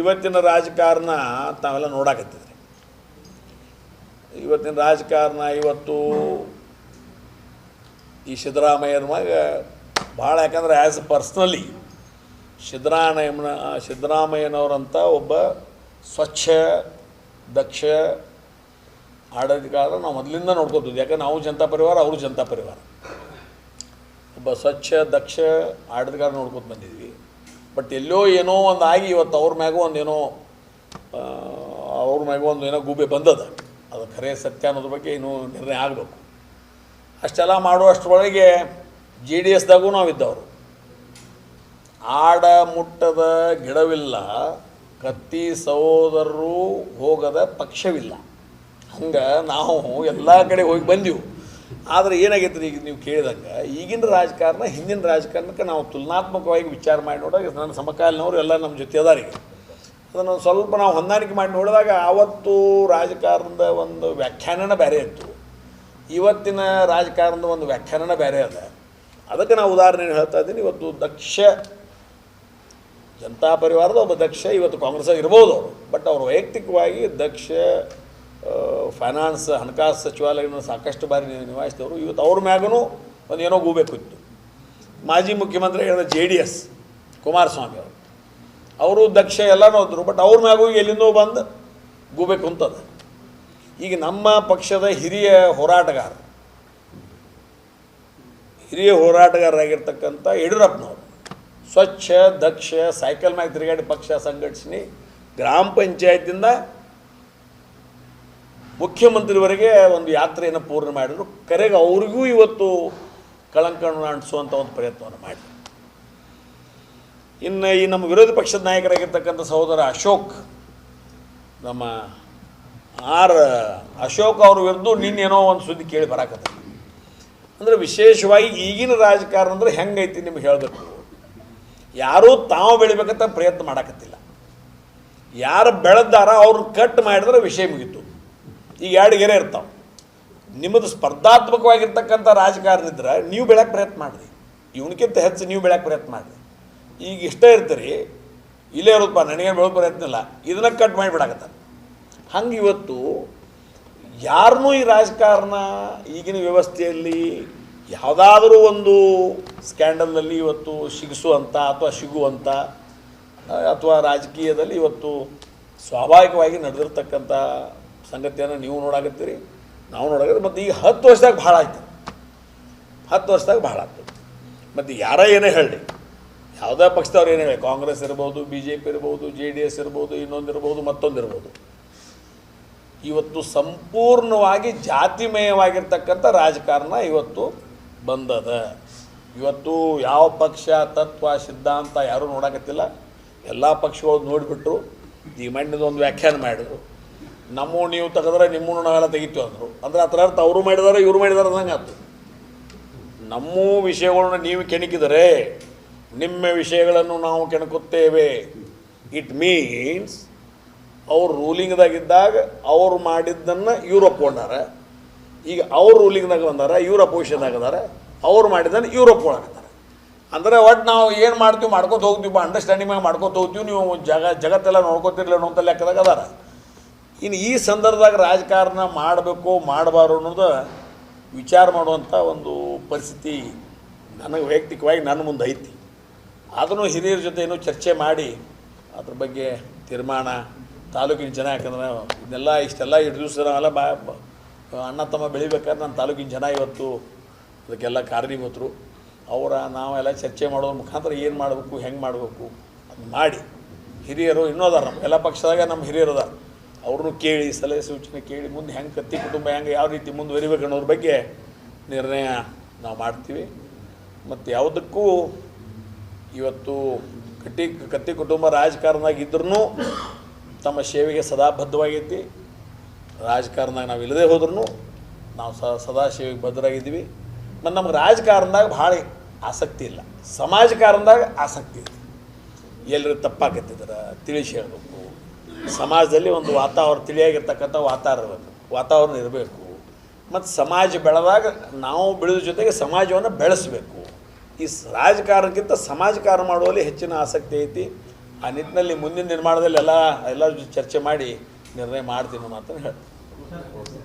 ಇವತ್ತಿನ ರಾಜಕಾರಣ ತಾವೆಲ್ಲ ನೋಡಾಕತ್ತಿದ್ರಿ. ಇವತ್ತಿನ ರಾಜಕಾರಣ ಇವತ್ತು ಈ ಸಿದ್ದರಾಮಯ್ಯನ ಮಗ ಭಾಳ, ಯಾಕಂದರೆ ಆ್ಯಸ್ ಪರ್ಸ್ನಲಿ ಸಿದ್ದರಾಮಯ್ಯನವರಂಥ ಒಬ್ಬ ಸ್ವಚ್ಛ ದಕ್ಷ ಆಡಳಿತಗಾರ ನಾವು ಮೊದಲಿಂದ ನೋಡ್ಕೋತಿದ್ವಿ. ಯಾಕಂದ್ರೆ ನಾವು ಜನತಾ ಪರಿವಾರ, ಅವರು ಜನತಾ ಪರಿವಾರ. ಒಬ್ಬ ಸ್ವಚ್ಛ ದಕ್ಷ ಆಡಳಿತಗಾರ ನೋಡ್ಕೊತ ಬಂದಿದ್ವಿ. ಬಟ್ ಎಲ್ಲೋ ಏನೋ ಒಂದು ಆಗಿ ಇವತ್ತು ಅವ್ರ ಮ್ಯಾಗೂ ಒಂದೇನೋ ಏನೋ ಗೂಬೆ ಬಂದದ. ಅದು ಖರೆ ಸತ್ಯ ಅನ್ನೋದ್ರ ಬಗ್ಗೆ ಇನ್ನೂ ನಿರ್ಣಯ ಆಗಬೇಕು. ಅಷ್ಟೆಲ್ಲ ಮಾಡುವಷ್ಟರೊಳಗೆ JDSದಾಗೂ ನಾವಿದ್ದವರು. ಆಡ ಮುಟ್ಟದ ಗಿಡವಿಲ್ಲ, ಕತ್ತಿ ಸಹೋದರರು ಹೋಗದ ಪಕ್ಷವಿಲ್ಲ. ಹಂಗೆ ನಾವು ಎಲ್ಲ ಕಡೆ ಹೋಗಿ ಬಂದೆವು. ಆದರೆ ಏನಾಗೈತೆ ರೀ, ಈಗ ನೀವು ಕೇಳಿದಂಗೆ ಈಗಿನ ರಾಜಕಾರಣ ಹಿಂದಿನ ರಾಜಕಾರಣಕ್ಕೆ ನಾವು ತುಲನಾತ್ಮಕವಾಗಿ ವಿಚಾರ ಮಾಡಿ ನೋಡಿದಾಗ ನನ್ನ ಸಮಕಾಲೀನವರು ಎಲ್ಲ ನಮ್ಮ ಜೊತೆ ಅದಾರಿಗೆ. ಅದನ್ನು ಸ್ವಲ್ಪ ನಾವು ಹೊಂದಾಣಿಕೆ ಮಾಡಿ ನೋಡಿದಾಗ ಆವತ್ತು ರಾಜಕಾರಣದ ಒಂದು ವ್ಯಾಖ್ಯಾನನ ಬೇರೆ ಇತ್ತು, ಇವತ್ತಿನ ರಾಜಕಾರಣದ ಒಂದು ವ್ಯಾಖ್ಯಾನನ ಬೇರೆ ಅದ. ಅದಕ್ಕೆ ನಾವು ಉದಾಹರಣೆ ಹೇಳ್ತಾ ಇದ್ದೀನಿ. ಇವತ್ತು ದಕ್ಷ ಜನತಾ ಪರಿವಾರದ ಒಬ್ಬ ದಕ್ಷ ಇವತ್ತು ಕಾಂಗ್ರೆಸ್ಸಾಗಿ ಇರ್ಬೋದು ಅವರು, ಬಟ್ ಅವರು ವೈಯಕ್ತಿಕವಾಗಿ ದಕ್ಷ ಫೈನಾನ್ಸ್ ಹಣಕಾಸು ಸಚಿವಾಲಯನ ಸಾಕಷ್ಟು ಬಾರಿ ನಿಭಾಯಿಸಿದವರು. ಇವತ್ತು ಅವ್ರ ಮ್ಯಾಗೂ ಒಂದು ಏನೋ ಗೂಬೇಕಿತ್ತು. ಮಾಜಿ ಮುಖ್ಯಮಂತ್ರಿ ಹೇಳಿದ JDS ಕುಮಾರಸ್ವಾಮಿ ಅವರು ದಕ್ಷ ಎಲ್ಲನೂ ಹೋದರು, ಬಟ್ ಅವ್ರ ಮ್ಯಾಗೂ ಎಲ್ಲಿಂದೋ ಬಂದು ಗೂಬೆ ಕುಂತದ. ಈಗ ನಮ್ಮ ಪಕ್ಷದ ಹಿರಿಯ ಹೋರಾಟಗಾರರಾಗಿರ್ತಕ್ಕಂಥ ಯಡಿಯೂರಪ್ಪನವರು ಸ್ವಚ್ಛ ದಕ್ಷ ಸೈಕಲ್ ಮ್ಯಾಗ ತಿರುಗಾಡಿ ಪಕ್ಷ ಸಂಘಟಿಸಿ ಗ್ರಾಮ ಪಂಚಾಯತಿಂದ ಮುಖ್ಯಮಂತ್ರಿವರೆಗೆ ಒಂದು ಯಾತ್ರೆಯನ್ನು ಪೂರ್ಣ ಮಾಡಿದರು. ಕರೆಗೆ ಅವ್ರಿಗೂ ಇವತ್ತು ಕಳಂಕವನ್ನು ಅಂಟಿಸುವಂಥ ಒಂದು ಪ್ರಯತ್ನವನ್ನು ಮಾಡಿ. ಇನ್ನು ಈ ನಮ್ಮ ವಿರೋಧ ಪಕ್ಷದ ನಾಯಕರಾಗಿರ್ತಕ್ಕಂಥ ಸಹೋದರ ಅಶೋಕ್, ನಮ್ಮ ಅಶೋಕ್ ಅವ್ರ ವಿರುದ್ಧ ನಿನ್ನೇನೋ ಒಂದು ಸುದ್ದಿ ಕೇಳಿ ಬರಾಕತ್ತ. ಅಂದರೆ ವಿಶೇಷವಾಗಿ ಈಗಿನ ರಾಜಕಾರಣ ಅಂದರೆ ಹೆಂಗೈತಿ ನಿಮ್ಗೆ ಹೇಳಬೇಕು. ಯಾರೂ ತಾವು ಬೆಳಿಬೇಕಂತ ಪ್ರಯತ್ನ ಮಾಡಕತ್ತಿಲ್ಲ. ಯಾರು ಬೆಳೆದಾರ ಅವ್ರನ್ನ ಕಟ್ ಮಾಡಿದ್ರೆ ವಿಷಯ ಮುಗೀತು. ಈಗ ಎರಡು ಗೆರೆ ಇರ್ತಾವೆ. ನಿಮ್ಮದು ಸ್ಪರ್ಧಾತ್ಮಕವಾಗಿರ್ತಕ್ಕಂಥ ರಾಜಕಾರಣ ಇದ್ರೆ ನೀವು ಬೆಳಕ್ಕೆ ಪ್ರಯತ್ನ ಮಾಡಿರಿ, ಇವನಕ್ಕಿಂತ ಹೆಚ್ಚು ನೀವು ಬೆಳಕ್ಕೆ ಪ್ರಯತ್ನ ಮಾಡಿರಿ. ಈಗ ಇಷ್ಟ ಇರ್ತೀರಿ, ಇಲ್ಲೇ ಇರೋದಪ್ಪ ನನಗೇನು ಬೆಳೋ ಪ್ರಯತ್ನ ಇಲ್ಲ, ಇದನ್ನ ಕಟ್ ಮಾಡಿಬಿಡಾಕತ್ತಾರೆ. ಹಂಗೆ ಇವತ್ತು ಯಾರನ್ನೂ ಈ ರಾಜಕಾರಣ ಈಗಿನ ವ್ಯವಸ್ಥೆಯಲ್ಲಿ ಯಾವುದಾದ್ರೂ ಒಂದು ಸ್ಕ್ಯಾಂಡಲ್ನಲ್ಲಿ ಇವತ್ತು ಸಿಗಿಸುವಂಥ ಅಥವಾ ಸಿಗುವಂಥ ಅಥವಾ ರಾಜಕೀಯದಲ್ಲಿ ಇವತ್ತು ಸ್ವಾಭಾವಿಕವಾಗಿ ನಡೆದಿರ್ತಕ್ಕಂಥ ಸಂಗತಿಯನ್ನು ನೀವು ನೋಡಾಕತ್ತೀರಿ, ನಾವು ನೋಡಾಕತ್ತೀವಿ. ಮತ್ತು ಈಗ 10 ವರ್ಷದಾಗ ಭಾಳ ಆಯ್ತು, 10 ವರ್ಷದಾಗ ಭಾಳ ಆಗ್ತದೆ. ಮತ್ತು ಯಾರೋ ಏನೇ ಹೇಳಿ, ಯಾವುದೇ ಪಕ್ಷದವ್ರು ಏನೇ ಹೇಳಿ, ಕಾಂಗ್ರೆಸ್ ಇರ್ಬೋದು, BJP ಇರ್ಬೋದು, JDS ಇರ್ಬೋದು, ಇನ್ನೊಂದಿರ್ಬೋದು, ಮತ್ತೊಂದಿರ್ಬೋದು, ಇವತ್ತು ಸಂಪೂರ್ಣವಾಗಿ ಜಾತಿಮಯವಾಗಿರ್ತಕ್ಕಂಥ ರಾಜಕಾರಣ ಇವತ್ತು ಬಂದದ. ಇವತ್ತು ಯಾವ ಪಕ್ಷ ತತ್ವ ಸಿದ್ಧಾಂತ ಯಾರೂ ನೋಡಕತ್ತಿಲ್ಲ. ಎಲ್ಲ ಪಕ್ಷಗಳು ನೋಡಿಬಿಟ್ರು. ಈ ಮಣ್ಣಿದ ಒಂದು ವ್ಯಾಖ್ಯಾನ ಮಾಡಿದರು. ನಮ್ಮ ನೀವು ತೆಗೆದ್ರೆ ನಿಮ್ಮನ್ನು ನಾವೆಲ್ಲ ತೆಗಿತೀವಿ ಅಂದರು. ಅಂದರೆ ಅದರ ಅರ್ಥ ಅವರು ಮಾಡಿದಾರೆ ಇವರು ಮಾಡಿದಾರೆ ಅನ್ನಂಗೆ ಆಯ್ತು. ನಮ್ಮ ವಿಷಯಗಳನ್ನ ನೀವು ಕೆಣಕಿದರೆ ನಿಮ್ಮ ವಿಷಯಗಳನ್ನು ನಾವು ಕೆಣಕುತ್ತೇವೆ. ಇಟ್ ಮೀನ್ಸ್ ಅವ್ರು ರೂಲಿಂಗ್ದಾಗಿದ್ದಾಗ ಅವ್ರು ಮಾಡಿದ್ದನ್ನು ಇವ್ರು ಒಪ್ಕೊಂಡಾರ. ಈಗ ಅವ್ರು ರೂಲಿಂಗ್ದಾಗ ಬಂದಾರ, ಇವ್ರು ಅಪೋಸಿಷನ್ದಾಗ ಅದಾರ, ಅವ್ರು ಮಾಡಿದ್ದನ್ನು ಇವ್ರು ಒಪ್ಕೊಳಕತ್ತಾರೆ. ಅಂದರೆ ಒಟ್ಟು ನಾವು ಏನು ಮಾಡ್ತೀವಿ ಮಾಡ್ಕೊತ ಹೋಗ್ತೀವಿ, ಅಂಡರ್ಸ್ಟ್ಯಾಂಡಿಂಗ್ ಮ್ಯಾಗ ಮಾಡ್ಕೊತ ಹೋಗ್ತೀವಿ, ನೀವು ಜಗತ್ತೆಲ್ಲ ನೋಡ್ಕೊತಿರ್ಲಿ ಅನ್ನೋ ಅಂತ ಲೆಕ್ಕದಾಗ ಅದಾರ. ಇನ್ನು ಈ ಸಂದರ್ಭದಾಗ ರಾಜಕಾರಣ ಮಾಡಬೇಕು ಮಾಡಬಾರ್ದು ಅನ್ನೋದು ವಿಚಾರ ಮಾಡುವಂಥ ಒಂದು ಪರಿಸ್ಥಿತಿ ನನಗೆ ವೈಯಕ್ತಿಕವಾಗಿ ನನ್ನ ಮುಂದೆ ಐತಿ. ಅದನ್ನು ಹಿರಿಯರ ಜೊತೆ ಏನೋ ಚರ್ಚೆ ಮಾಡಿ ಅದ್ರ ಬಗ್ಗೆ ತೀರ್ಮಾನ ತಾಲೂಕಿನ ಜನ, ಯಾಕಂದ್ರೆ ಇದನ್ನೆಲ್ಲ ಇಷ್ಟೆಲ್ಲ ದಿವಸ ನಾವೆಲ್ಲ ಅಣ್ಣ ತಮ್ಮ ಬೆಳಿಬೇಕಾದ್ರೆ ನನ್ನ ತಾಲೂಕಿನ ಜನ ಇವತ್ತು ಅದಕ್ಕೆಲ್ಲ ಕಾರಣೀಭೂತರು. ನಾವೆಲ್ಲ ಚರ್ಚೆ ಮಾಡೋದ್ರ ಮುಖಾಂತರ ಏನು ಮಾಡಬೇಕು, ಹೆಂಗೆ ಮಾಡಬೇಕು ಅದು ಮಾಡಿ ಹಿರಿಯರು ಇನ್ನೂ ಅದಾರ. ನಮ್ಮ ಎಲ್ಲ ಪಕ್ಷದಾಗ ನಮ್ಮ ಹಿರಿಯರು ಅದಾರ. ಅವ್ರನ್ನೂ ಕೇಳಿ ಸಲಹೆ ಸೂಚನೆ ಕೇಳಿ ಮುಂದೆ ಹೆಂಗೆ ಕತ್ತಿ ಕುಟುಂಬ ಹೆಂಗೆ ಯಾವ ರೀತಿ ಮುಂದುವರಿಬೇಕು ಅನ್ನೋದ್ರ ಬಗ್ಗೆ ನಿರ್ಣಯ ನಾವು ಮಾಡ್ತೀವಿ. ಮತ್ತು ಯಾವುದಕ್ಕೂ ಇವತ್ತು ಕತ್ತಿ ಕುಟುಂಬ ರಾಜಕಾರಣದಾಗಿದ್ರೂ ತಮ್ಮ ಸೇವೆಗೆ ಸದಾ ಬದ್ಧವಾಗೈತಿ. ರಾಜಕಾರಣದಾಗ ನಾವು ಇಲ್ಲದೆ ಹೋದ್ರೂ ನಾವು ಸದಾ ಸೇವೆಗೆ ಬದ್ಧರಾಗಿದ್ದೀವಿ. ಮತ್ತು ನಮ್ಗೆ ರಾಜಕಾರಣದಾಗ ಭಾಳ ಆಸಕ್ತಿ ಇಲ್ಲ, ಸಮಾಜಕಾರಣದಾಗ ಆಸಕ್ತಿ ಇದೆ. ಎಲ್ಲರೂ ತಪ್ಪಾಕತ್ತಿದ್ರೆ ತಿಳಿಸಿ ಹೇಳಬೇಕು. ಸಮಾಜದಲ್ಲಿ ಒಂದು ತಿಳಿಯಾಗಿರ್ತಕ್ಕಂಥ ವಾತಾವರಣ ಇರಬೇಕು. ಮತ್ತು ಸಮಾಜ ಬೆಳೆದಾಗ ನಾವು ಬೆಳೆದ ಜೊತೆಗೆ ಸಮಾಜವನ್ನು ಬೆಳೆಸಬೇಕು. ಈ ರಾಜಕಾರಣಕ್ಕಿಂತ ಸಮಾಜಕಾರಣ ಮಾಡುವಲ್ಲಿ ಹೆಚ್ಚಿನ ಆಸಕ್ತಿ ಐತಿ. ಆ ನಿಟ್ಟಿನಲ್ಲಿ ಮುಂದಿನ ನಿರ್ಮಾಣದಲ್ಲಿ ಎಲ್ಲರ ಜೊತೆ ಚರ್ಚೆ ಮಾಡಿ ನಿರ್ಣಯ ಮಾಡ್ತೀನಿ ಅನ್ನೋ ಮಾತನ್ನು ಹೇಳ್ತೀನಿ.